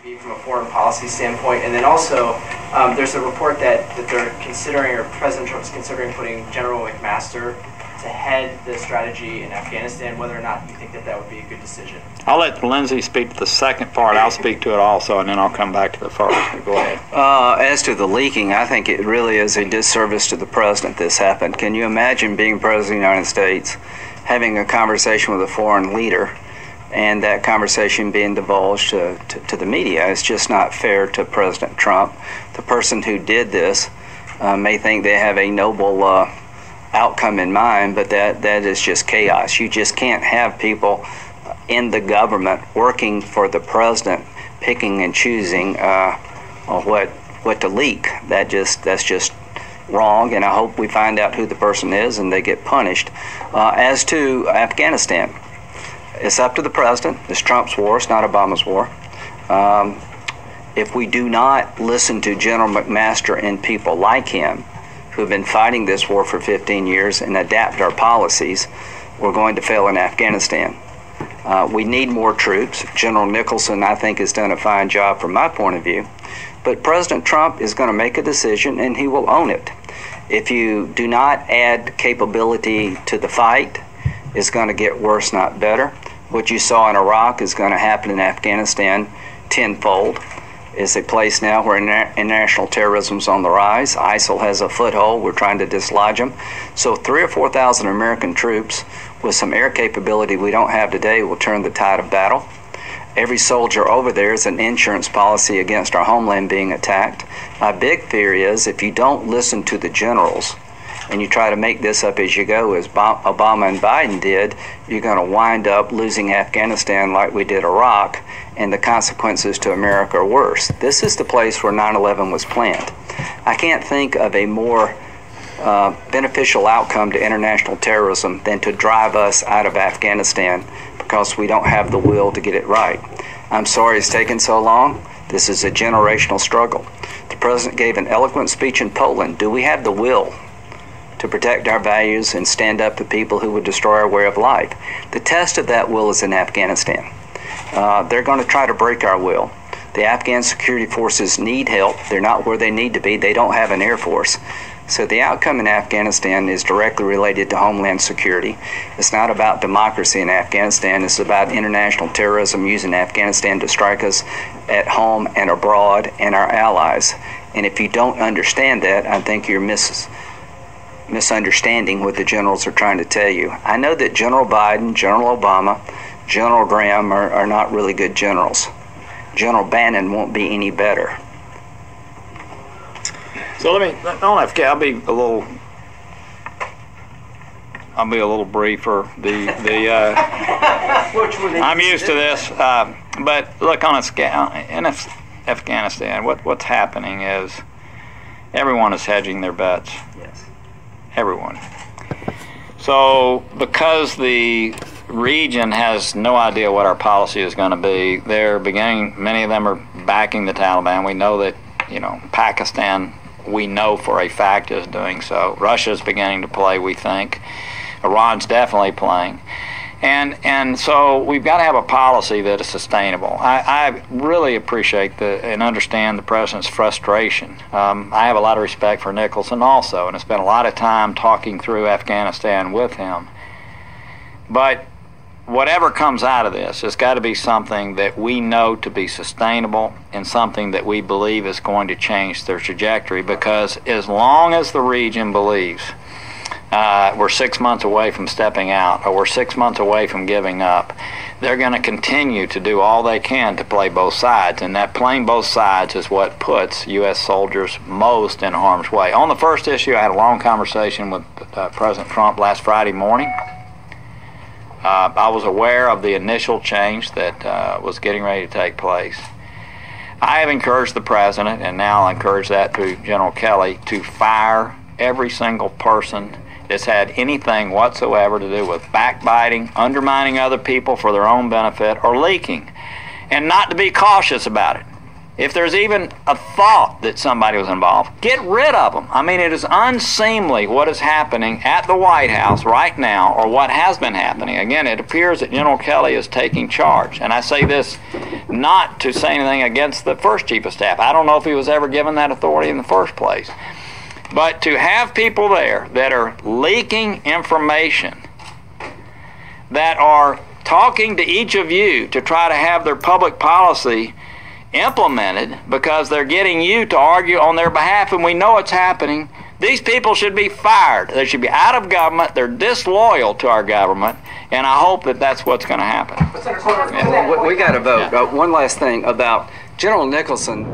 be from a foreign policy standpoint? And then also, there's a report that they're considering, or President Trump is considering putting General McMaster to head the strategy in Afghanistan, whether or not you think that would be a good decision. I'll let Lindsey speak to the second part. I'll speak to it also, and then I'll come back to the first. Go ahead. As to the leaking, I think it really is a disservice to the president this happened. Can you imagine being president of the United States, having a conversation with a foreign leader, and that conversation being divulged to the media? It's just not fair to President Trump. The person who did this may think they have a noble outcome in mind, but that is just chaos. You just can't have people in the government working for the president picking and choosing what to leak. That's just wrong, and I hope we find out who the person is and they get punished. As to Afghanistan, it's up to the president. It's Trump's war. It's not Obama's war. If we do not listen to General McMaster and people like him who have been fighting this war for 15 years and adapt our policies, we're going to fail in Afghanistan. We need more troops. General Nicholson, I think, has done a fine job from my point of view. But President Trump is going to make a decision, and he will own it. If you do not add capability to the fight, it's going to get worse, not better. What you saw in Iraq is going to happen in Afghanistan tenfold. It's a place now where international terrorism is on the rise. ISIL has a foothold. We're trying to dislodge them. So 3,000 or 4,000 American troops with some air capability we don't have today will turn the tide of battle. Every soldier over there is an insurance policy against our homeland being attacked. My big fear is if you don't listen to the generals and you try to make this up as you go, as Obama and Biden did, you're going to wind up losing Afghanistan like we did Iraq, and the consequences to America are worse. This is the place where 9/11 was planned. I can't think of a more beneficial outcome to international terrorism than to drive us out of Afghanistan because we don't have the will to get it right. I'm sorry it's taken so long. This is a generational struggle. The president gave an eloquent speech in Poland. Do we have the will to protect our values and stand up to people who would destroy our way of life? The test of that will is in Afghanistan. They're going to try to break our will. The Afghan security forces need help. They're not where they need to be. They don't have an air force. So the outcome in Afghanistan is directly related to homeland security. It's not about democracy in Afghanistan. It's about international terrorism using Afghanistan to strike us at home and abroad and our allies. And if you don't understand that, I think you're misunderstanding what the generals are trying to tell you. I know that General Biden, General Obama, General Graham are not really good generals. General Bannon won't be any better. So I'll be a little briefer. I'm used to this, but look, on a scale in Afghanistan, what's happening is everyone is hedging their bets. Yes. Everyone. So because the region has no idea what our policy is going to be, many of them are backing the Taliban. We know that, Pakistan, we know for a fact, is doing so. Russia's beginning to play, we think. Iran's definitely playing. And so we've got to have a policy that is sustainable. I really appreciate and understand the president's frustration. I have a lot of respect for Nicholson also, and I spent a lot of time talking through Afghanistan with him. But whatever comes out of this, it's got to be something that we know to be sustainable and something that we believe is going to change their trajectory, because as long as the region believes we're 6 months away from stepping out, or we're 6 months away from giving up, they're going to continue to do all they can to play both sides, and that playing both sides is what puts U.S. soldiers most in harm's way. On the first issue, I had a long conversation with President Trump last Friday morning. I was aware of the initial change that was getting ready to take place. I have encouraged the president, and now I encourage that through General Kelly, to fire every single person that's had anything whatsoever to do with backbiting, undermining other people for their own benefit, or leaking, and not to be cautious about it. If there's even a thought that somebody was involved, get rid of them. I mean, it is unseemly what is happening at the White House right now, or what has been happening. Again, it appears that General Kelly is taking charge. And I say this not to say anything against the first chief of staff. I don't know if he was ever given that authority in the first place. But to have people there that are leaking information, that are talking to each of you to try to have their public policy implemented because they're getting you to argue on their behalf, and we know it's happening. These people should be fired. They should be out of government. They're disloyal to our government, and I hope that that's what's going to happen. We got to vote. One last thing about General Nicholson.